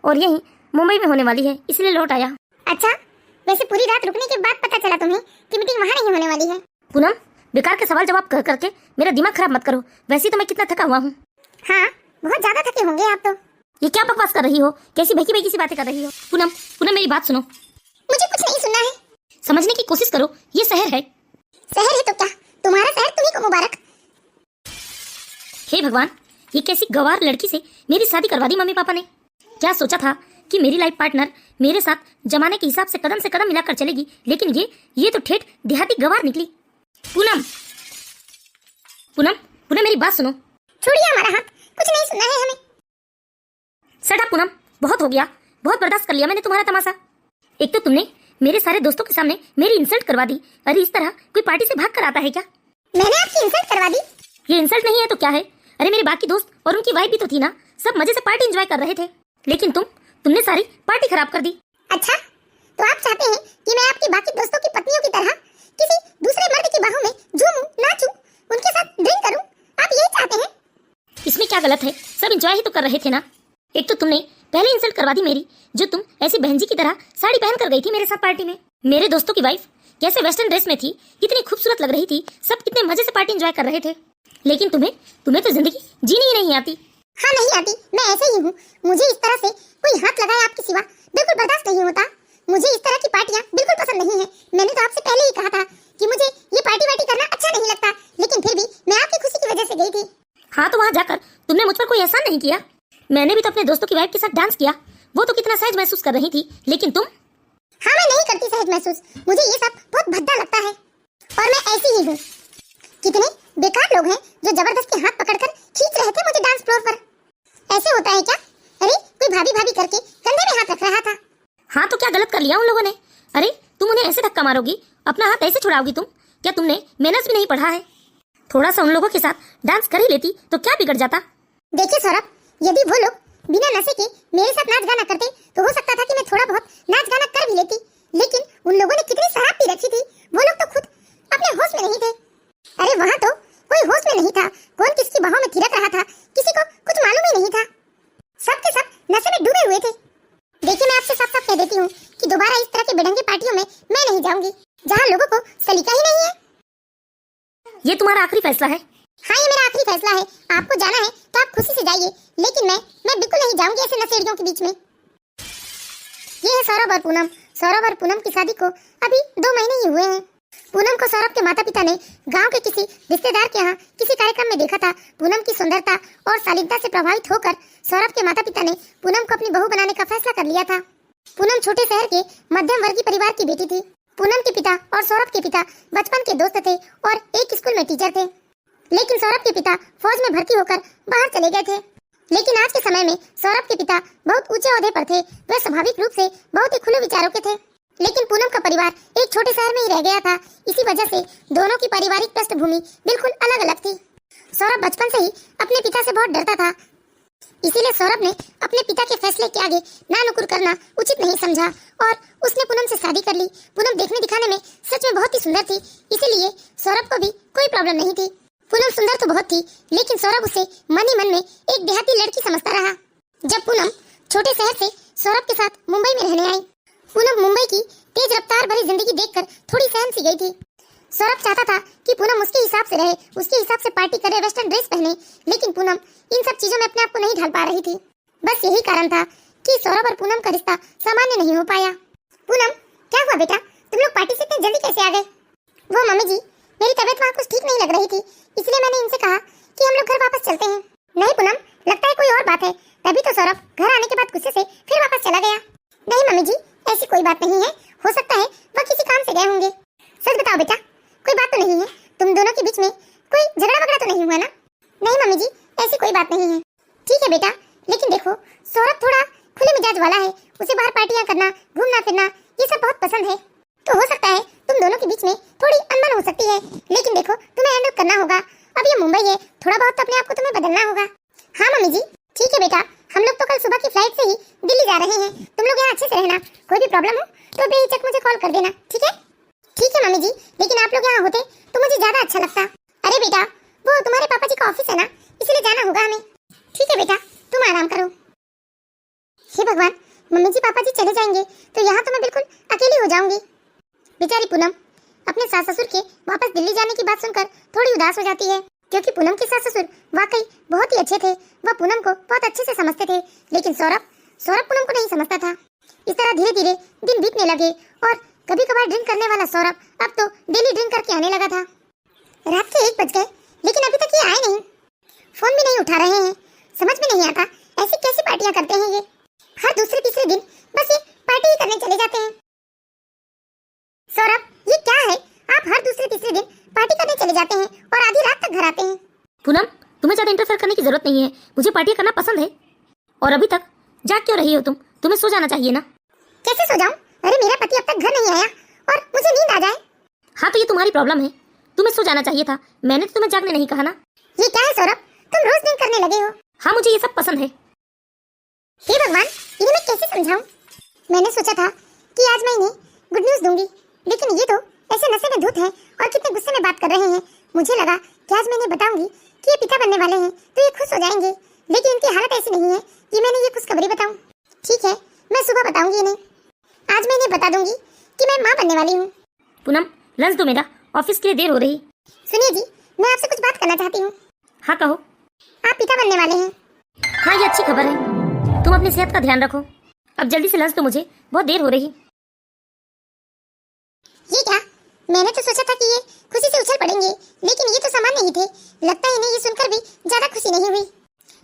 और यही मुंबई में होने वाली है, इसलिए लौट आया। अच्छा, वैसे पूरी रात रुकने के बाद पता चला तुम्हें कि मीटिंग वहाँ नहीं होने वाली है। पूनम, बेकार के सवाल जवाब कर करके मेरा दिमाग खराब मत करो। वैसे तो मैं कितना थका हुआ हूँ। हाँ, बहुत ज्यादा थके होंगे आप तो। ये क्या बकवास कर रही हो? कैसी बहकी बहकी सी बातें कर रही हो? पूनम, पूनम मेरी बात सुनो। मुझे कुछ नहीं सुनना है। समझने की कोशिश करो, ये शहर है। शहर है तो क्या, तुम्हारा शहर तुम्ही को मुबारक। हे भगवान, ये कैसी गवार लड़की से मेरी शादी करवा दी मम्मी पापा ने। क्या सोचा था कि मेरी लाइफ पार्टनर मेरे साथ जमाने के हिसाब से कदम मिलाकर चलेगी, लेकिन ये तो ठेठ देहाती गवार निकली। पूनम, पूनम, पूनम मेरी बात सुनो। छोड़िए हमारा हाथ, कुछ नहीं सुनना है हमें। शट अप पूनम, बहुत हो गया, बहुत बर्दाश्त कर लिया मैंने तुम्हारा तमाशा। एक तो तुमने मेरे सारे दोस्तों के सामने मेरी इंसल्ट करवा दी। अरे इस तरह कोई पार्टी से भाग कर आता है क्या? मैंने आपकी इंसल्ट करवा दी? ये इंसल्ट नहीं है तो क्या है? अरे मेरे बाकी दोस्त और उनकी वाइफ भी तो थी ना, सब मजे से पार्टी एंजॉय कर रहे थे, लेकिन तुमने सारी पार्टी खराब कर दी। अच्छा, तो आप चाहते हैं कि मैं आपकी बाकी दोस्तों की पत्नियों की तरह किसी दूसरे मर्द की बाहों में झूमूं, नाचूं, उनके साथ ड्रिंक करूं? आप यही चाहते हैं? इसमें क्या गलत है? सब एंजॉय ही तो कर रहे थे ना। एक तो तुमने पहले इंसल्ट करवा दी मेरी, जो तुम ऐसी बहन जी की तरह साड़ी पहन कर गई थी मेरे साथ पार्टी में। मेरे दोस्तों की वाइफ कैसे वेस्टर्न ड्रेस में थी, कितनी खूबसूरत लग रही थी, सब कितने मजे से पार्टी एंजॉय कर रहे थे, लेकिन तुम्हें तो जिंदगी जीनी ही नहीं आती। हाँ, नहीं आती, मैं ऐसे ही हूँ। मुझे इस तरह से कोई हाथ लगाए आपके सिवा बिल्कुल बर्दाश्त नहीं होता। मुझे इस तरह की पार्टियाँ बिल्कुल पसंद नहीं है। मैंने तो आपसे पहले ही कहा था कि मुझे ये पार्टी वार्टी करना अच्छा नहीं लगता, लेकिन फिर भी मैं आपकी खुशी की वजह से गई थी। हाँ, तो वहाँ जाकर तुमने मुझ पर कोई एहसान नहीं किया। मैंने भी तो अपने दोस्तों की वाइफ के साथ डांस किया, वो तो कितना सहज महसूस कर रही थी, लेकिन तुम। हाँ, मैं नहीं करती सहज महसूस, मुझे ये सब बहुत भद्दा लगता है, और मैं ऐसी ही हूँ। कितने बेकार लोग हैं जो जबरदस्ती हाथ पकड़कर खींच रहे थे मुझे डांस फ्लोर पर। ऐसे होता है क्या? अरे कोई भाभी भाभी करके कंधे में हाथ रख रहा था। हाँ, तो क्या गलत कर लिया उन लोगों ने? अरे तुम उन्हें ऐसे धक्का मारोगी, अपना हाथ ऐसे छुड़ाओगी तुम? क्या तुमने मैनर्स भी नहीं पढ़ा है? थोड़ा सा उन लोगों के साथ डांस कर ही लेती तो क्या बिगड़ जाता? देखिए सौरभ, यदि वो लोग बिना नशे के मेरे साथ नाच गाना करते तो हो सकता था कि मैं थोड़ा बहुत नाच गाना कर भी लेती, लेकिन उन लोगों ने कितनी शराब पी रखी थी, वो लोग तो खुद अपने होश में नहीं थे। अरे वहाँ तो कोई होश में नहीं था, कौन किसकी बाहों में थिरक रहा था किसी को कुछ मालूम ही नहीं था, सब के सब नशे में डूबे हुए थे। देखिए, मैं आपसे साफ साफ कह देती हूँ कि दोबारा इस तरह के बेढंगे पार्टियों में मैं नहीं जाऊंगी, जहाँ लोगों को सलीका ही नहीं है। ये तुम्हारा आखिरी फैसला है? हाँ, ये मेरा आखिरी फैसला है। आपको जाना है तो आप खुशी से जाइए, लेकिन मैं बिल्कुल नहीं जाऊंगी ऐसे नशेड़ियों के बीच में। ये है सौरभ और पूनम। सौरभ और पूनम की शादी को अभी 2 महीने ही हुए हैं। पूनम को सौरभ के माता पिता ने गांव के किसी रिश्तेदार के यहाँ किसी कार्यक्रम में देखा था। पूनम की सुंदरता और शालीनता से प्रभावित होकर सौरभ के माता पिता ने पूनम को अपनी बहू बनाने का फैसला कर लिया था। पूनम छोटे शहर के मध्यम वर्गीय परिवार की बेटी थी। पूनम के पिता और सौरभ के पिता बचपन के दोस्त थे और एक स्कूल में टीचर थे, लेकिन सौरभ के पिता फौज में भर्ती होकर बाहर चले गए थे। लेकिन आज के समय में सौरभ के पिता बहुत ऊंचे ओहदे पर थे, वे स्वाभाविक रूप से बहुत ही खुले विचारों के थे, लेकिन पूनम का परिवार एक छोटे शहर में ही रह गया था। इसी वजह से दोनों की पारिवारिक पृष्ठभूमि बिल्कुल अलग अलग थी। सौरभ बचपन से ही अपने पिता से बहुत डरता था, इसीलिए सौरभ ने अपने पिता के फैसले के आगे नानुकुर करना उचित नहीं समझा और उसने पूनम से शादी कर ली। पूनम देखने दिखाने में सच में बहुत ही सुंदर थी, इसीलिए सौरभ को भी कोई प्रॉब्लम नहीं थी। पूनम सुंदर तो बहुत थी, लेकिन सौरभ उसे मन ही मन में एक देहाती लड़की समझता रहा। जब पूनम छोटे शहर से सौरभ के साथ मुंबई में रहने आई, पूनम मुंबई की तेज रफ्तार भरी जिंदगी देखकर थोड़ी सहम सी गई थी। सौरभ चाहता था कि पूनम उसके हिसाब से रहे, उसके हिसाब से पार्टी करे, वेस्टर्न ड्रेस पहने, लेकिन पूनम इन सब चीजों में अपने आप को नहीं ढाल पा रही थी। बस यही कारण था कि सौरभ और पूनम का रिश्ता सामान्य नहीं हो पाया। पूनम, क्या हुआ बेटा, तुम लोग पार्टी से इतनी जल्दी कैसे आ गए? वो मम्मी जी, मेरी तबीयत वहाँ कुछ ठीक नहीं लग रही थी, इसलिए मैंने इनसे कहा कि हम लोग घर वापस चलते हैं। नहीं पूनम, लगता है कोई और बात है, तभी तो सौरभ घर आने के बाद गुस्से से फिर वापस चला गया। नहीं मम्मी जी, ऐसी कोई बात नहीं है, हो सकता है वह किसी काम से गए होंगे। सच बताओ बेटा, कोई बात तो नहीं है, तुम दोनों के बीच में कोई झगड़ा वगड़ा तो नहीं हुआ ना? नहीं मम्मी जी, ऐसी कोई बात नहीं है। ठीक है बेटा, लेकिन देखो सौरभ थोड़ा खुले मिजाज वाला है, उसे बाहर पार्टियां करना, घूमना फिरना ये सब बहुत पसंद है, तो हो सकता है तुम दोनों के बीच में थोड़ी अनबन हो सकती है, लेकिन देखो तुम्हें हैंडल करना होगा। अब ये मुंबई है, थोड़ा बहुत तो अपने आप को तुम्हें बदलना होगा। हाँ मम्मी जी, ठीक है बेटा, हम लोग तो कल सुबह की फ्लाइट से ही दिल्ली जा रहे हैं, तुम लोग यहाँ अच्छे से रहना, कोई भी प्रॉब्लम हो तो बेहिचक मुझे कॉल कर देना, ठीक है? ठीक है मम्मी जी, लेकिन आप लोग यहाँ होते तो मुझे ज्यादा अच्छा लगता। अरे बेटा, वो तुम्हारे पापा जी का ऑफिस है ना, इसलिए जाना होगा हमें। ठीक है बेटा, तुम आराम करो। हे भगवान, मम्मी जी पापा जी चले जाएंगे तो यहाँ तो मैं बिल्कुल अकेली हो जाऊंगी। बेचारी पूनम अपने सास ससुर के वापस दिल्ली जाने की बात सुनकर थोड़ी उदास हो जाती है, क्योंकि पूनम के सास ससुर वाकई बहुत ही अच्छे थे। वह पूनम को बहुत अच्छे से समझते थे, लेकिन सौरभ पूनम को नहीं समझता था। इस तरह धीरे धीरे दिन बीतने लगे और कभी कभार ड्रिंक करने वाला सौरभ अब तो डेली ड्रिंक करके आने लगा था। रात के 1 बज गए, लेकिन अभी तक ये आए नहीं, फोन भी नहीं उठा रहे हैं। समझ में नहीं आता ऐसी कैसी पार्टियां करते हैं ये। हर दूसरे तीसरे दिन बस ये पार्टी ही करने चले जाते हैं। सौरभ, ये क्या है? आप हर दूसरे तीसरे दिन पार्टी करने चले जाते हैं और आधी रात तक घर आते हैं। पूनम, तुम्हें ज्यादा इंटरफेयर करने की जरूरत नहीं है। मुझे पार्टी करना पसंद है। और अभी तक जाग क्यों रही हो तुम? तुम्हें सो जाना चाहिए ना। कैसे सो जाऊं? अरे मेरा पति अब तक घर नहीं आया और मुझे नींद आ जाए। हाँ तो ये तुम्हारी प्रॉब्लम है, तुम्हें सो जाना चाहिए था। मैंने तो तुम्हें जागने नहीं कहा ना। ये क्या है सौरभ, तुम रोज ड्रिंक करने लगे हो। हाँ, मुझे ये सब पसंद है। हे भगवान, इन्हें मैं कैसे समझाऊं? मैंने सोचा था कि आज मैं इन्हें गुड न्यूज दूंगी, लेकिन ये तो ऐसे नशे में धुत हैं और कितने गुस्से में बात कर रहे हैं। मुझे लगा कि आज मैं इन्हें बताऊंगी कि ये पिता बनने वाले हैं तो ये खुश हो जाएंगे, लेकिन इनकी हालत ऐसी नहीं है कि मैंने ये खुशखबरी बताऊं। ठीक है, मैं सुबह बताऊंगी इन्हें। आज मैं इन्हें बता दूंगी कि मैं माँ बनने वाली हूँ। पूनम, लंच दो मेरा, ऑफिस के लिए देर हो रही। सुनिए जी, मैं आपसे कुछ बात करना चाहती हूँ। हाँ कहो। आप पिता बनने वाले हैं। हाँ, ये अच्छी खबर है। तुम अपनी सेहत का ध्यान रखो। अब जल्दी से लंच दो, मुझे बहुत देर हो रही। ये क्या? मैंने तो सोचा था कि ये खुशी से उछल पड़ेंगे, लेकिन ये तो सामान्य ही थे। लगता है इन्हें ये सुनकर भी ज्यादा खुशी नहीं हुई।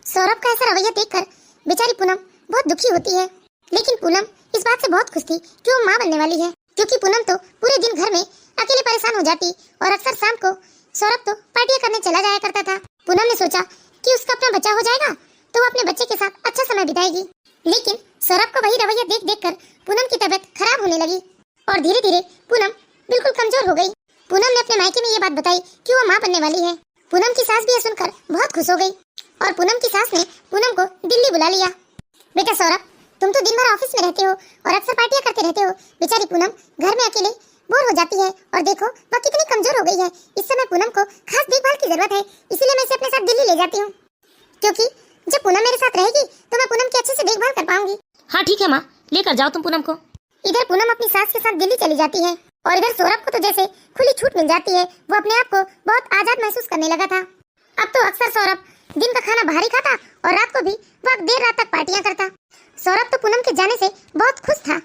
सौरभ का ऐसा रवैया देखकर बेचारी पूनम बहुत दुखी होती है, लेकिन पूनम इस बात से बहुत खुश थी कि वो माँ बनने वाली है, क्योंकि पूनम तो पूरे दिन घर में अकेले परेशान हो जाती और अक्सर शाम को सौरभ तो पार्टियां करने चला जाया करता था। पूनम ने सोचा कि उसका अपना बच्चा हो जाएगा तो वो अपने बच्चे के साथ अच्छा समय बिताएगी, लेकिन सौरभ का वही रवैया देख देख कर पूनम की तबीयत खराब होने लगी और धीरे धीरे पूनम बिल्कुल कमजोर हो गई। पूनम ने अपने मायके में ये बात बताई कि वो माँ बनने वाली है। पूनम की सास भी ये सुनकर बहुत खुश हो गई और पूनम की सास ने पूनम को दिल्ली बुला लिया। बेटा सौरभ, तुम तो दिन भर ऑफिस में रहते हो और अक्सर पार्टियां करते रहते हो। बेचारी पूनम घर में अकेले बोर हो जाती है और देखो वह कितनी कमजोर हो गई है। इस समय पूनम को खास देखभाल की जरूरत है, इसीलिए मैं इसे अपने साथ दिल्ली ले जाती हूँ, क्योंकि जब पूनम मेरे साथ रहेगी तो मैं पूनम की अच्छे से देखभाल कर पाऊंगी। हाँ ठीक है माँ, लेकर जाओ तुम पूनम को। इधर पूनम अपनी सास के साथ दिल्ली चली जाती है और इधर सौरभ को तो जैसे खुली छूट मिल जाती है। वो अपने आप को बहुत आजाद महसूस करने लगा था। अब तो अक्सर सौरभ दिन का खाना बाहर ही खाता और रात को भी वह देर रात तक पार्टियां करता। सौरभ तो पूनम के जाने से बहुत खुश था।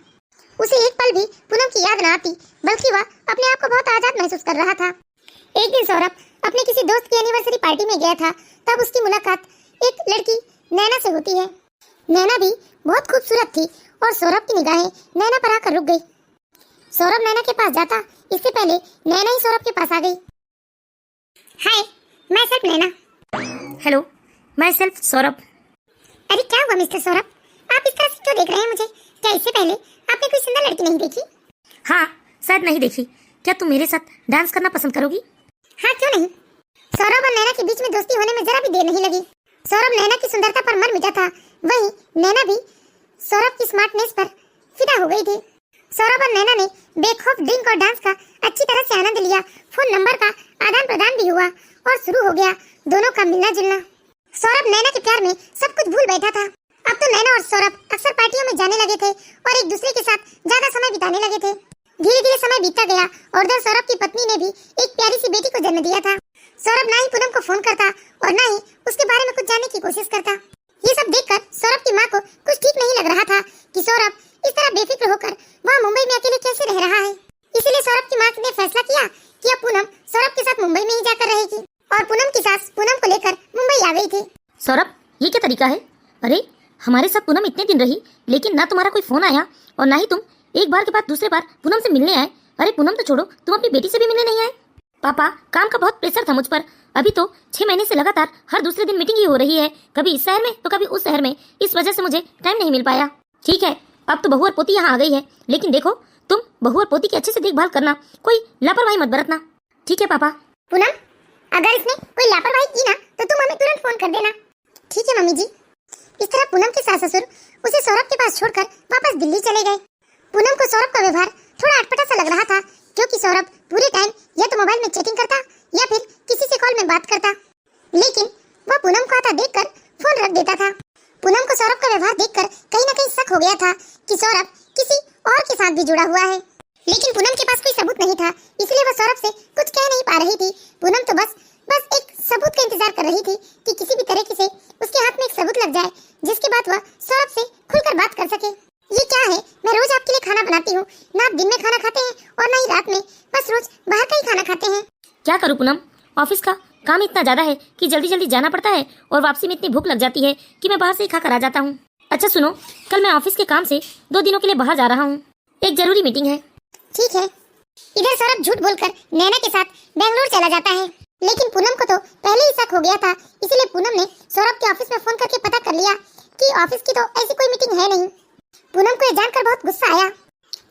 उसे एक पल भी पूनम की याद न आती, बल्कि वह अपने आप को बहुत आजाद महसूस कर रहा था। एक दिन सौरभ अपने किसी दोस्त की एनिवर्सरी पार्टी में गया था, तब उसकी मुलाकात एक लड़की नैना से होती है। नैना भी बहुत खूबसूरत थी और सौरभ की निगाहें नैना पर आकर रुक गई। सौरभ नैना के पास जाता इससे पहले नैना ही सौरभ के पास आ गई। हाय, मैं सिर्फ नैना। हेलो, मैं सेल्फ सौरभ। अरे क्या हुआ मिस्टर सौरभ, आप इस तरह से क्यों देख रहे हैं मुझे? क्या इससे पहले आपने कोई सुंदर लड़की नहीं देखी? हाँ, शायद नहीं देखी। क्या तुम मेरे साथ डांस करना पसंद करोगी? हाँ क्यों नहीं। सौरभ और नैना के बीच में दोस्ती होने में जरा भी देर नहीं लगी। सौरभ नैना की सुंदरता पर मर मिटा था, वहीं नैना भी सौरभ की स्मार्टनेस पर फिदा हो गई थी। सौरभ और नैना ने बेखौफ ड्रिंक और डांस का अच्छी तरह से आनंद लिया। फोन नंबर का आदान प्रदान भी हुआ और शुरू हो गया दोनों का मिलना जुलना। सौरभ नैना के प्यार में सब कुछ भूल बैठा था। अब तो नैना और सौरभ अक्सर पार्टियों में जाने लगे थे और एक दूसरे के साथ ज्यादा समय बिताने लगे थे। धीरे धीरे समय बीतता गया और उधर सौरभ की पत्नी ने भी एक प्यारी सी बेटी को जन्म दिया था। सौरभ ना ही पूनम को फोन करता और ना ही उसके बारे में कुछ जानने की कोशिश करता। ये सब देखकर सौरभ की माँ को कुछ ठीक नहीं लग रहा था कि सौरभ इस तरह बेफिक्र होकर वह मुंबई में अकेले कैसे रह रहा है। इसीलिए सौरभ की माँ ने फैसला किया कि अब पूनम सौरभ के साथ मुंबई में ही जाकर रहेगी और पूनम की सास पूनम को लेकर मुंबई आ गई थी। सौरभ, ये क्या तरीका है? अरे हमारे साथ पूनम इतने दिन रही, लेकिन ना तुम्हारा कोई फोन आया और ना ही तुम एक बार के बाद दूसरे बार पूनम से मिलने आए। अरे पूनम तो छोड़ो, तुम अपनी बेटी से भी मिलने नहीं आए। पापा, काम का बहुत प्रेशर था मुझ पर। अभी तो 6 महीने से लगातार हर दूसरे दिन मीटिंग ही हो रही है, कभी इस शहर में तो कभी उस शहर में। इस वजह से मुझे टाइम नहीं मिल पाया। ठीक है, अब तो बहू और पोती यहाँ आ गई है, लेकिन देखो तुम बहू और पोती की अच्छे से देखभाल करना, कोई लापरवाही मत बरतना। ठीक है पापा। पूनम, अगर इसने कोई लापरवाही की ना तो तुम हमें तुरंत फोन कर देना। ठीक है मम्मी जी। इस तरह पूनम के सास ससुर उसे सौरभ के पास छोड़कर वापस दिल्ली चले गए। पूनम को सौरभ का व्यवहार थोड़ा अटपटा सा लग रहा था, क्योंकि सौरभ पूरे टाइम या तो मोबाइल में चैटिंग करता या फिर किसी से कॉल में बात करता, लेकिन वह पूनम को आता देखकर फोन रख देता था। पूनम को सौरभ का व्यवहार देखकर कहीं न कहीं शक हो गया था कि सौरभ किसी और के साथ भी जुड़ा हुआ है, लेकिन पूनम के पास कोई सबूत नहीं था, इसलिए वह सौरभ से कुछ कह नहीं पा रही थी। पूनम तो बस एक सबूत का इंतजार कर रही थी कि किसी भी तरीके से उसके हाथ में एक सबूत लग जाए, जिसके बाद वह सौरभ से खुलकर बात कर सके। ये क्या है, मैं रोज आपके लिए खाना बनाती हूँ, ना आप दिन में खाना खाते हैं और ना ही रात में, बस रोज बाहर का ही खाना खाते हैं। क्या करूँ पूनम, ऑफिस का काम इतना ज्यादा है कि जल्दी जल्दी जाना पड़ता है और वापसी में इतनी भूख लग जाती है कि मैं बाहर से ही खाकर आ जाता हूँ। अच्छा सुनो, कल मैं ऑफिस के काम से 2 दिनों के लिए बाहर जा रहा हूँ, एक जरूरी मीटिंग है। ठीक है। इधर सौरभ झूठ बोलकर नैना के साथ बेंगलोर चला जाता है, लेकिन पूनम को तो पहले ही शक हो गया था, इसलिए पूनम ने सौरभ के ऑफिस में फोन करके पता कर लिया कि ऑफिस की तो ऐसी कोई मीटिंग है नहीं। पूनम को ये जानकर बहुत गुस्सा आया,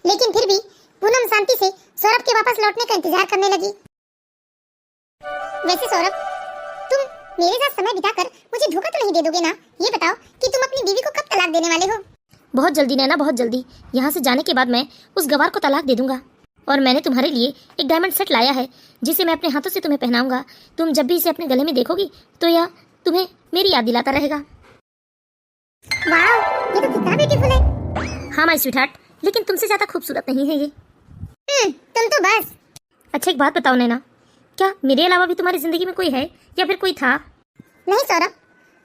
लेकिन फिर भी पूनम शांति से सौरभ के वापस लौटने का इंतजार करने लगी। वैसे सौरभ, तुम मेरे साथ समय बिताकर मुझे धोखा तो नहीं दे दोगे ना? ये बताओ कि तुम अपनी बीवी को कब तलाक देने वाले हो? बहुत जल्दी नैना, बहुत जल्दी। यहाँ से जाने के बाद मैं उस गवार को तलाक दे दूंगा और मैंने तुम्हारे लिए एक डायमंड सेट लाया है जिसे मैं अपने हाथों से तुम्हें पहनाऊंगा। तुम जब भी इसे अपने गले में देखोगी तो यह तुम्हें मेरी याद दिलाता रहेगा। वाह, ये तो कितना ब्यूटीफुल है। हाँ माय स्वीटहार्ट, लेकिन तुमसे ज्यादा खूबसूरत नहीं है ये। तुम तो बस। अच्छा एक बात बताओ नैना, क्या मेरे अलावा भी तुम्हारी जिंदगी में कोई है या फिर कोई था? नहीं सौरभ,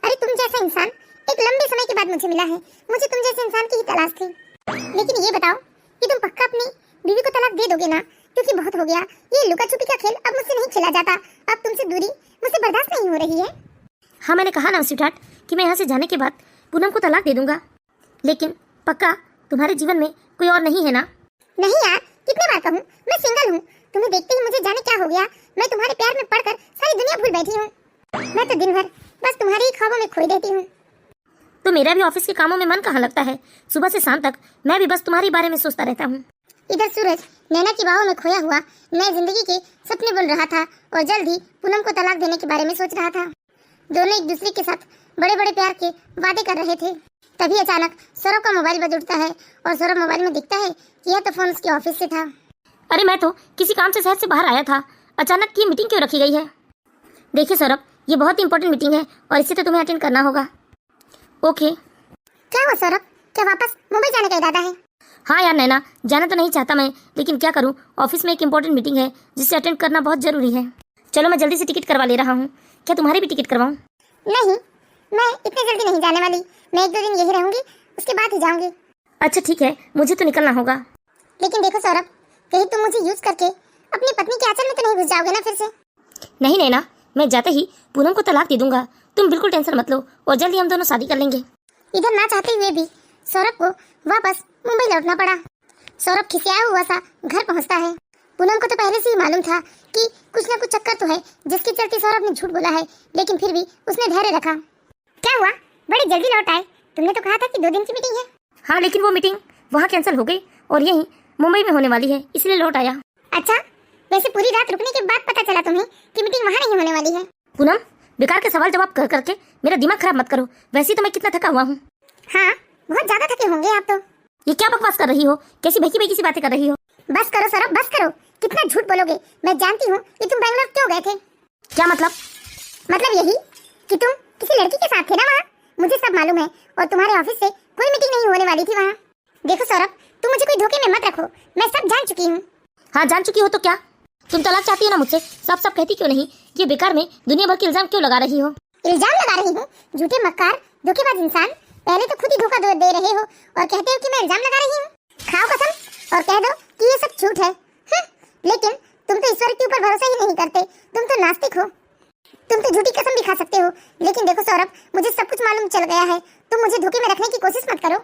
अरे तुम जैसा इंसान एक लंबे समय के बाद मुझे मिला है। मुझे तुम जैसे इंसान की ही तलाश थी। लेकिन ये बताओ कि तुम पक्का अपनी बीवी को तलाक दे दोगे ना? क्योंकि बहुत हो गया, ये लुका छुपी का खेल अब मुझसे नहीं खेला जाता। अब तुमसे दूरी मुझसे बर्दाश्त नहीं हो रही है। हाँ मैंने कहा ना स्वीटहार्ट कि मैं यहाँ से जाने के बाद पूनम को तलाक दे दूंगा, लेकिन पक्का तुम्हारे जीवन में कोई और नहीं है ना? नहीं यार, कितने बार कहूँ, मैं सिंगल हूँ। तुम्हें देखते ही मुझे जाने क्या हो गया, मैं तुम्हारे प्यार में पड़कर सारी दुनिया भूल बैठी हूँ। मैं तो दिन भर बस तुम्हारे ही ख्वाबों में खोई रहती हूँ। तो मेरा भी ऑफिस के कामों में मन कहाँ लगता है? सुबह से शाम तक मैं भी बस तुम्हारे बारे में सोचता रहता हूँ। इधर सूरज नैना की बाहों में खोया हुआ नई जिंदगी के सपने बुन रहा था और जल्द ही पूनम को तलाक देने के बारे में सोच रहा था। दोनों एक दूसरे के साथ बड़े बड़े प्यार के वादे कर रहे थे। तभी अचानक सौरभ का मोबाइल बज उठता है और सौरभ मोबाइल में दिखता है कि यह तो फोन उसके ऑफिस से था। अरे मैं तो किसी काम से शहर से बाहर आया था, अचानक ये मीटिंग क्यों रखी गई है? देखिए सौरभ, ये बहुत ही इंपॉर्टेंट मीटिंग है और इसे तो तुम्हें अटेंड करना होगा। ओके। क्या हुआ सौरभ, क्या वापस मुंबई जाने का इरादा है? हाँ यार नैना, जाना तो नहीं चाहता मैं, लेकिन क्या करूँ, ऑफिस में एक इम्पोर्टेंट मीटिंग है जिसे अटेंड करना बहुत जरूरी है। चलो मैं जल्दी से टिकट करवा ले रहा हूँ। क्या तुम्हारी भी टिकट करवाऊँ? नहीं, मैं इतनी जल्दी नहीं जाने वाली। मैं 1-2 दिन यही रहूंगी, उसके बाद ही जाऊंगी। अच्छा ठीक है, मुझे तो निकलना होगा। लेकिन देखो सौरभ, कहीं तुम मुझे यूज करके अपनी पत्नी के आंचल में तो नहीं घुस जाओगे ना फिर से? नहीं नैना, मैं जाते ही पूनम को तलाक दे दूंगा, तुम बिल्कुल टेंशन मत लो और जल्दी हम दोनों शादी कर लेंगे। इधर ना चाहते हुए भी सौरभ को वापस मुंबई लौटना पड़ा। सौरभ खिसियाया हुआ सा घर पहुंचता है। पूनम को तो पहले से ही मालूम था कि कुछ ना कुछ चक्कर तो है, जिसके चलते सौरभ ने झूठ बोला है, लेकिन फिर भी उसने धैर्य रखा। क्या हुआ, बड़ी जल्दी लौट आए? तुमने तो कहा था कि 2 दिन की मीटिंग है। हाँ लेकिन वो मीटिंग वहाँ कैंसिल हो गई और यही मुंबई में होने वाली है, इसलिए लौट आया। अच्छा, वैसे पूरी रात रुकने के बाद पता चला तुम्हें कि मीटिंग वहाँ नहीं होने वाली है? पूनम, बेकार के सवाल जवाब कर करके मेरा दिमाग खराब मत करो। वैसे तो मैं कितना थका हुआ हूँ। हाँ, बहुत ज्यादा थके होंगे आप तो। ये क्या बकवास कर रही हो? कैसी भकी भकी सी बातें कर रही हो? बस करो सौरभ, बस करो। कितना झूठ बोलोगे? मैं जानती हूँ कि तुम बैंगलोर क्यों गए थे। क्या मतलब? मतलब यही कि तुम किसी लड़की के साथ थे ना वहाँ। मुझे सब मालूम है और तुम्हारे ऑफिस से कोई मीटिंग नहीं होने वाली थी वहाँ। देखो सौरभ, तुम मुझे कोई धोखे में मत रखो, मैं सब जान चुकी हूँ। हाँ जान चुकी हो तो क्या? तुम तलाक चाहती हो ना मुझसे, साफ साफ कहती क्यों नहीं? ये बेकार में दुनिया भर के इल्जाम क्यों लगा रही हो? इल्जाम लगा रही हूँ? झूठे मक्कार धोखेबाज इंसान, पहले तो खुद ही धोखा दे रहे हो और कहते हो कि मैं इल्जाम लगा रही हूँ। खाओ कसम और कह दो कि ये सब झूठ है। लेकिन तुम तो ईश्वर के ऊपर भरोसा ही नहीं करते, तुम तो नास्तिक हो। तुम तो झूठी कसम भी खा सकते हो। लेकिन देखो सौरभ, मुझे सब कुछ मालूम चल गया है, तुम मुझे धोखे में रखने की कोशिश मत करो।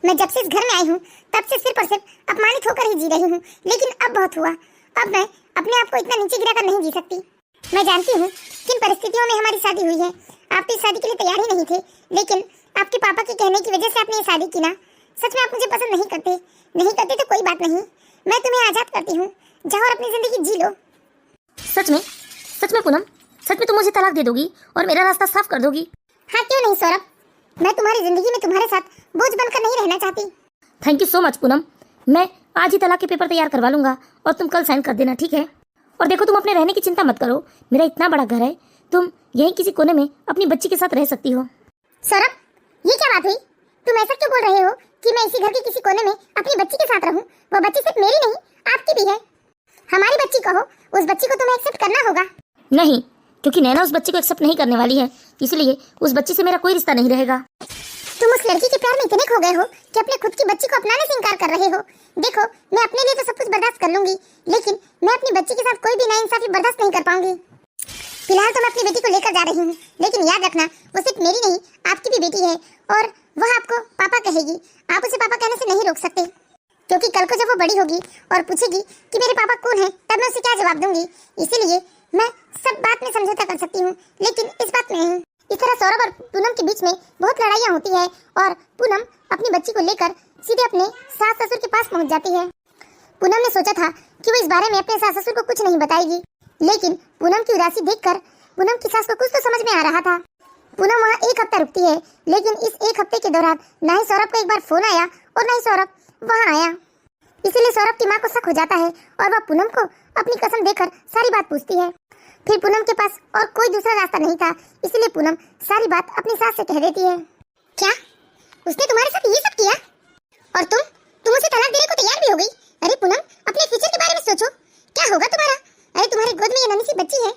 मैं जब से इस घर में आई हूँ तब से सिर्फ और सिर्फ अपमानित होकर ही जी रही हूँ, लेकिन अब बहुत हुआ। अब मैं अपने आप को इतना नीचे गिराकर नहीं जी सकती। मैं जानती हूँ किन परिस्थितियों में हमारी शादी हुई है। आप तो इस शादी के लिए तैयार ही नहीं थे, लेकिन आपके पापा के कहने की वजह से आपने ये शादी की ना। सच में आप मुझे पसंद नहीं करते तो कोई बात नहीं, मैं तुम्हें आजाद करती हूँ, जाओ और अपनी जिंदगी जी लो। सच में पूनम, सच में तुम मुझे तलाक दे दोगी और मेरा रास्ता साफ कर दोगी? हाँ क्यों नहीं सौरभ, मैं तुम्हारी जिंदगी में तुम्हारे साथ बोझ बनकर नहीं रहना चाहती। Thank you so much Poonam, मैं आज ही तलाक के पेपर तैयार करवा लूंगा और तुम कल साइन कर देना, ठीक है? और देखो तुम अपने रहने की चिंता मत करो, मेरा इतना बड़ा घर है, तुम यहीं किसी कोने में अपनी बच्ची के साथ रह सकती हो। सौरभ, ये क्या बात हुई? तुम ऐसा क्यों बोल रहे हो कि मैं इसी घर के किसी कोने में अपनी बच्ची के साथ रहूं? वो बच्ची सिर्फ मेरी नहीं, आपकी भी है। हमारी बच्ची कहो, उस बच्ची को तुम्हें एक्सेप्ट करना होगा। नहीं, क्योंकि नैना उस बच्ची को एक्सेप्ट नहीं करने वाली है, इसलिए उस बच्ची से मेरा कोई रिश्ता नहीं रहेगा। तुम उस लड़की के प्यार में इतने खो गए हो कि अपने खुद की बच्ची को अपनाने से इनकार कर रहे हो। देखो, मैं अपने लिए तो सब कुछ बर्दाश्त कर लूंगी, लेकिन मैं अपनी बच्ची के साथ कोई भी नाइंसाफी बर्दाश्त नहीं कर पाऊंगी। फिलहाल तो मैं अपनी बेटी को लेकर जा रही हूँ, लेकिन याद रखना वो सिर्फ मेरी नहीं, आपकी भी बेटी है और वह आपको पापा कहेगी। आप उसे पापा कहने से नहीं रोक सकते, क्योंकि कल को जब वो बड़ी होगी और पूछेगी कि मेरे पापा कौन है, तब मैं उसे क्या जवाब दूंगी। इसीलिए मैं सब बात में समझौता कर सकती हूँ, लेकिन इस बात में नहीं। इस तरह सौरभ और पूनम के बीच में बहुत लड़ाइयाँ होती है और पूनम अपनी बच्ची को लेकर सीधे अपने सास ससुर के पास पहुँच जाती है। पूनम ने सोचा था कि वो इस बारे में अपने सास ससुर को कुछ नहीं बताएगी, लेकिन पूनम की उदासी देखकर पूनम की सास को कुछ तो समझ में आ रहा था। पूनम वहाँ 1 हफ्ता रुकती है, लेकिन इस 1 हफ्ते के दौरान ना ही सौरभ को एक बार फोन आया और ना ही सौरभ वहाँ आया। इसीलिए सौरभ की माँ को शक हो जाता है और वह पूनम को अपनी कसम देकर सारी बात पूछती है। फिर पूनम के पास और कोई दूसरा रास्ता नहीं था, इसलिए पूनम सारी बात अपनी सास से कह देती है। क्या उसने तुम्हारे साथ ये सब किया? और तुम उसे तलाक देने को तैयार भी हो गई? अरे पूनम, अपने फ्यूचर के बारे में सोचो, क्या होगा तुम्हारा? अरे तुम्हारे गोद में ये नन्ही सी बच्ची है,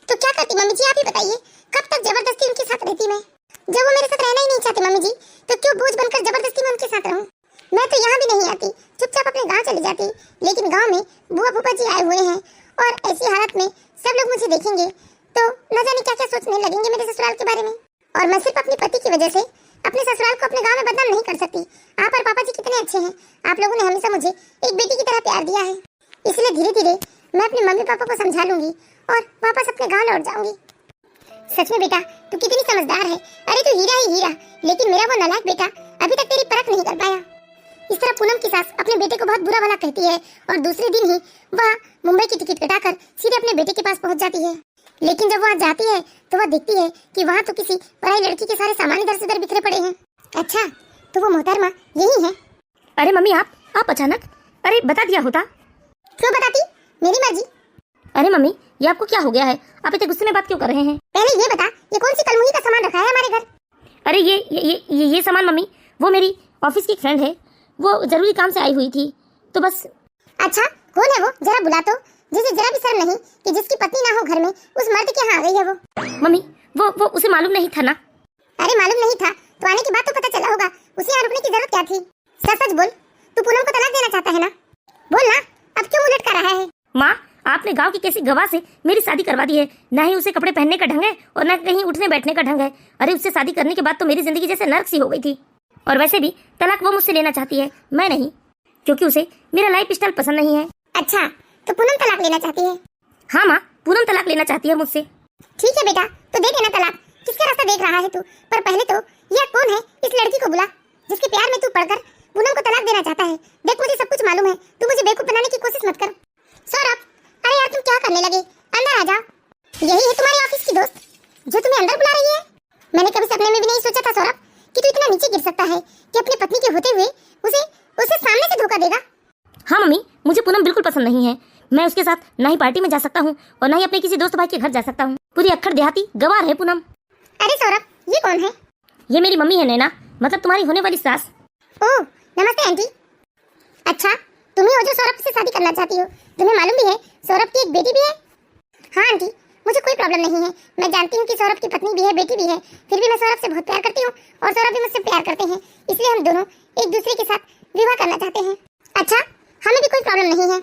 तो क्या करती मम्मी जी, आप ही बताइए। कब तक जबरदस्ती उनके साथ रहती मैं? जब वो मेरे साथ रहना ही नहीं चाहते मम्मी जी, तो क्यों बोझ बनकर जबरदस्ती में उनके साथ रहूं? मैं तो यहाँ भी नहीं आती, चुपचाप अपने गांव चली जाती। लेकिन गांव में बुआ फूफा जी आए हुए हैं और ऐसी हालत में सब लोग मुझे देखेंगे तो न जाने क्या क्या सोचने लगेंगे मेरे ससुराल के बारे में। और मैं सिर्फ अपने पति की वजह से अपने ससुराल को अपने गांव में बदनाम नहीं कर सकती। आप और पापा जी कितने अच्छे हैं, आप लोगों ने हमेशा मुझे एक बेटी की तरह प्यार दिया है। इसलिए धीरे धीरे मैं अपने मम्मी पापा को समझा लूंगी और वापस अपने गाँव लौट जाऊंगी। सच में बेटा, तू कितनी समझदार है। अरे तू हीरा ही हीरा, लेकिन मेरा वो नालायक बेटा अभी तक तेरी परख नहीं कर पाया। इस तरह पूनम की सास अपने बेटे को बहुत बुरा भला कहती है और दूसरे दिन ही वह मुंबई की टिकट कटाकर सीधे अपने बेटे के पास पहुंच जाती है। लेकिन जब वह जाती है तो वह देखती है कि वहाँ तो किसी पराई लड़की के सारे सामान इधर से उधर बिखरे पड़े हैं। अच्छा, तो वो मोहतरमा यही है? अरे मम्मी, आप अचानक? अरे बता दिया होता। क्यों बताती, मेरी मर्जी। अरे मम्मी, ये आपको क्या हो गया है? आप इतने गुस्से में बात क्यों कर रहे हैं? पहले ये बता, ये कौन सी कलमुही का सामान रखा है हमारे घर? अरे ये सामान मम्मी, वो मेरी ऑफिस की फ्रेंड है, वो जरूरी काम से आई हुई थी, तो बस। अच्छा, कौन है वो? जरा बुला तो, जिसे जरा भी शर्म नहीं कि जिसकी पत्नी ना हो घर में, उस मर्द के यहाँ आ गई है वो। मम्मी, वो उसे मालूम नहीं था ना। अरे मालूम नहीं था तो आने के बाद तो पता चला होगा, उसे यहाँ रुकने की जरूरत क्या थी? सच सच बोल, तू पूनम को तलाक देना चाहता है ना? बोल ना, अब क्यों उलट कर रहा है? माँ, आपने गांव की किसी गवाह से मेरी शादी करवा दी है। ना ही उसे कपड़े पहनने का ढंग है और ना कहीं उठने बैठने का ढंग है। अरे उससे शादी करने के बाद तो मेरी जिंदगी जैसे नर्क सी हो गई थी। और वैसे भी तलाक वो मुझसे लेना चाहती है, मैं नहीं, क्योंकि उसे मेरा लाइफ स्टाइल पसंद नहीं है। अच्छा, तो पूनम तलाक लेना चाहती है? हाँ माँ, पूनम तलाक लेना चाहती है मुझसे। ठीक है बेटा, तो दे देना तलाक। किसका रास्ता देख रहा है तू? पर पहले तो यह कौन है, इस लड़की को बुला जिसके प्यार में तू पड़कर पूनम को तलाक देना चाहता है। देख, मुझे सब कुछ मालूम है, तू मुझे बेवकूफ बनाने की कोशिश मत कर। सौरभ, अरे यार तुम क्या करने लगे? अंदर आ जाओ। यही है तुम्हारे ऑफिस की दोस्त जो तुम्हें अंदर बुला रही है? मैंने कभी सपने में भी नहीं सोचा था सौरभ कि तू इतना नीचे गिर सकता है कि अपनी पत्नी के होते हुए उसे सामने से धोखा देगा। हाँ मम्मी, मुझे पूनम बिल्कुल पसंद नहीं है। मैं उसके साथ ना ही पार्टी में जा सकता हूँ और ना ही अपने किसी दोस्त भाई के घर जा सकता हूँ। पूरी अक्खड़ देहाती गवार है पूनम। अरे सौरभ, ये कौन है? ये मेरी मम्मी है नैना, मतलब तुम्हारी होने वाली सास। ओह, नमस्ते आंटी। अच्छा, तुम ही हो जो सौरभ से शादी करना चाहती हो? तुम्हें मालूम भी है सौरभ की एक बेटी भी है? हाँ आंटी, मुझे कोई प्रॉब्लम नहीं है। मैं जानती हूँ कि सौरभ की पत्नी भी है, बेटी भी है, फिर भी मैं सौरभ से बहुत प्यार करती हूँ और सौरभ भी मुझसे प्यार करते हैं, इसलिए हम दोनों एक दूसरे के साथ विवाह करना चाहते हैं। अच्छा, हमें भी कोई प्रॉब्लम नहीं है।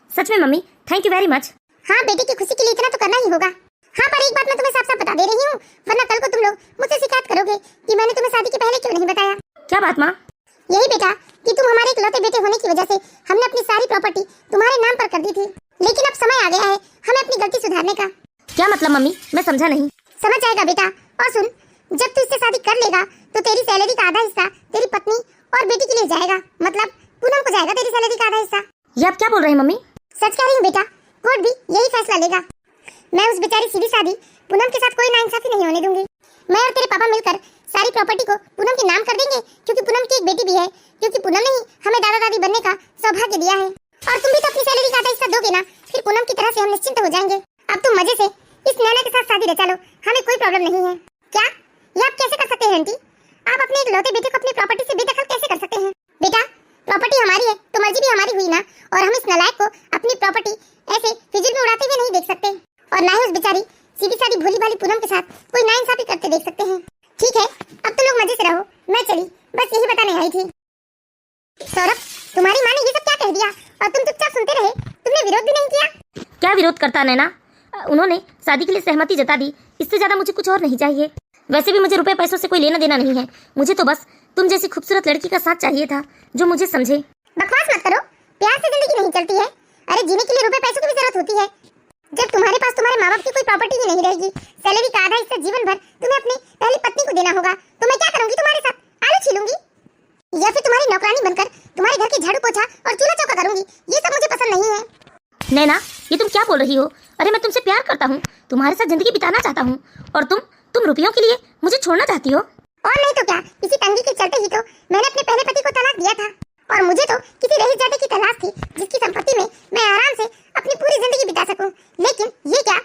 सच में mummy, thank you very much. हाँ, बेटी की खुशी के लिए इतना तो करना ही होगा। हाँ, पर एक बात मैं तुम्हें साफ साफ बता दे रही हूँ, वरना कल को तुम लोग मुझसे शिकायत करोगे कि मैंने तुम्हें शादी के पहले क्यों नहीं बताया। क्या बात माँ? यही बेटा कि तुम हमारे इकलौते बेटे होने की वजह से हमने अपनी सारी प्रॉपर्टी तुम्हारे नाम पर कर दी थी, लेकिन अब समय आ गया है हमें अपनी गलती सुधारने का। क्या मतलब मम्मी? मैं समझा नहीं। समझ जाएगा बेटा। और सुन, जब तू इससे शादी कर लेगा तो तेरी सैलरी का आधा हिस्सा तेरी पत्नी और बेटी के लिए जाएगा, मतलब पूनम को जाएगा तेरी सैलरी का आधा हिस्सा। ये आप क्या बोल रहे हैं मम्मी? सच कह रही हूँ बेटा, कोर्ट भी यही फैसला लेगा। मैं उस बेचारी सीधी शादी पूनम के साथ कोई नाइंसाफी नहीं होने दूंगी। मैं और तेरे पापा मिलकर सारी प्रॉपर्टी को पूनम के नाम कर देंगे, क्योंकि पूनम की एक बेटी भी है, क्योंकि पूनम ने ही हमें दादा दादी बनने का सौभाग्य दिया है। और तुम भी तो अपनी सैलरी का आधा हिस्सा दोगे ना, फिर पूनम की तरह से हम निश्चिंत हो जाएंगे। अब तुम मजे से इस नैना के साथ शादी रचा लो, हमें कोई प्रॉब्लम नहीं है। क्या ये आप कैसे कर सकते हैं आंटी? आप अपने इकलौते बेटे को अपनी प्रॉपर्टी से बेदखल कैसे कर सकते हैं? बेटा, प्रॉपर्टी हमारी है तो मर्जी भी हमारी हुई ना, और हम इस नालायक को अपनी प्रॉपर्टी ऐसे फिजिल में उड़ाते हुए नहीं देख सकते, और ना ही उस बेचारी सीधी सादी भोली भाली पूनम के साथ कोई नाइंसाफी करते देख सकते हैं। ठीक है, अब तुम लोग मजे से रहो, मैं चली, बस यही बताने आई थी। सौरभ, तुम्हारी माँ ने ये सब क्या कह दिया और तुम चुपचाप सुनते रहे? तुमने विरोध भी नहीं किया? क्या विरोध करता नैना, उन्होंने शादी के लिए सहमति जता दी, इससे ज्यादा मुझे कुछ और नहीं चाहिए। वैसे भी मुझे रुपए पैसों से कोई लेना देना नहीं है, मुझे तो बस तुम जैसी खूबसूरत लड़की का साथ चाहिए था जो मुझे समझे। बकवास मत करो, प्यार से जिंदगी नहीं चलती है। अरे जीने के लिए रुपए पैसों की भी जरूरत होती है। जब तुम्हारे पास तुम्हारे माँ बाप की कोई प्रॉपर्टी ही नहीं रहेगी, सैलरी का आधा हिस्सा जीवन भर तुम्हें अपनी पहली पत्नी को देना होगा, तो मैं क्या करूंगी तुम्हारे साथ? आलू छीलूंगी या फिर तुम्हारी नौकरानी बनकर तुम्हारे घर की झाड़ू पोछा और चूल्हा चौका करूंगी? ये सब मुझे पसंद नहीं है। नैना, ये तुम क्या बोल रही हो? अरे मैं तुमसे प्यार करता हूँ, तुम्हारे साथ जिंदगी बिताना चाहता हूँ, और तुम रुपयों के लिए मुझे छोड़ना चाहती हो? और नहीं तो क्या, इसी तंगी के चलते ही तो मैंने अपने पहले पति को तलाक दिया था, और मुझे तो किसी रईसजादे की तलाश थी जिसकी संपत्ति में मैं आराम से अपनी पूरी जिंदगी बिता सकूं। लेकिन ये क्या,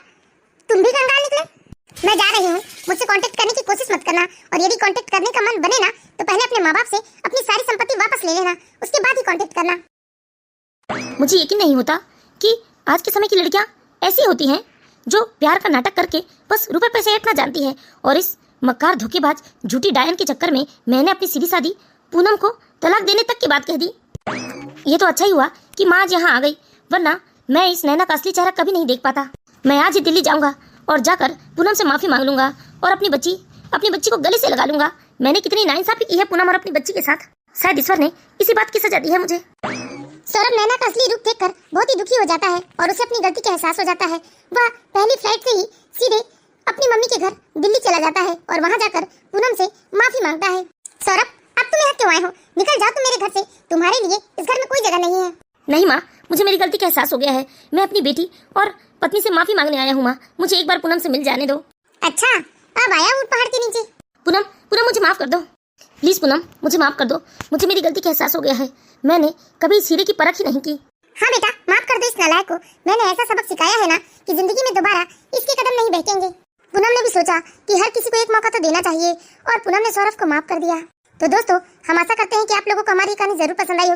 तुम भी कंगाल निकले? मैं जा रही हूँ, मुझसे कांटेक्ट करने की कोशिश मत करना, और यदि कांटेक्ट करने का मन बने ना तो पहले अपने माँ बाप से अपनी सारी संपत्ति वापस ले लेना, उसके बाद ही कांटेक्ट करना। मुझे यकीन नहीं होता कि आज के समय की लड़कियां ऐसी होती हैं जो प्यार का नाटक करके बस रुपए पैसे ऐंठना जानती हैं, और इस मक्कार धोखेबाज झूठी डायन के चक्कर में मैंने अपनी सीधी सादी पूनम को तलाक देने तक की बात कह दी। ये तो अच्छा ही हुआ कि माँ आज यहाँ आ गई, वरना मैं इस नैना का असली चेहरा कभी नहीं देख पाता। मैं आज ही दिल्ली जाऊंगा और जाकर पूनम से माफी मांग लूंगा और अपनी बच्ची को गले से लगा लूंगा। मैंने कितनी नाइंसाफी की है पूनम और अपनी बच्ची के साथ, शायद ईश्वर ने इसी बात की सजा दी है मुझे। सौरभ नैना का असली रूप देखकर बहुत ही दुखी हो जाता है और उसे अपनी गलती का एहसास हो जाता है। वह पहली फ्लाइट से ही सीधे अपनी मम्मी के घर दिल्ली चला जाता है और वहां जाकर पूनम से माफी मांगता है। सौरभ, अब तुम यहाँ क्यों आए हो? निकल जाओ तुम मेरे घर से, तुम्हारे लिए इस घर में कोई जगह नहीं है। नहीं माँ, मुझे मेरी गलती का एहसास हो गया है, मैं अपनी बेटी और पत्नी से माफी मांगने आया हूँ। माँ, मुझे एक बार पूनम से मिल जाने दो। अच्छा, अब आया हूँ पहाड़ के नीचे। पूनम मुझे माफ कर दो, प्लीज पूनम मुझे माफ कर दो, मुझे मेरी गलती का एहसास हो गया है, मैंने कभी इस हीरे की परख ही नहीं की। हाँ बेटा, माफ कर दो इस नालायक को, मैंने ऐसा सबक सिखाया है ना कि जिंदगी में दोबारा इसके कदम नहीं बहकेंगे। पूनम ने भी सोचा कि हर किसी को एक मौका तो देना चाहिए, और पूनम ने सौरभ को माफ कर दिया। तो दोस्तों, हम आशा करते हैं कि आप लोगों को हमारी कहानी जरूर पसंद आई होगी।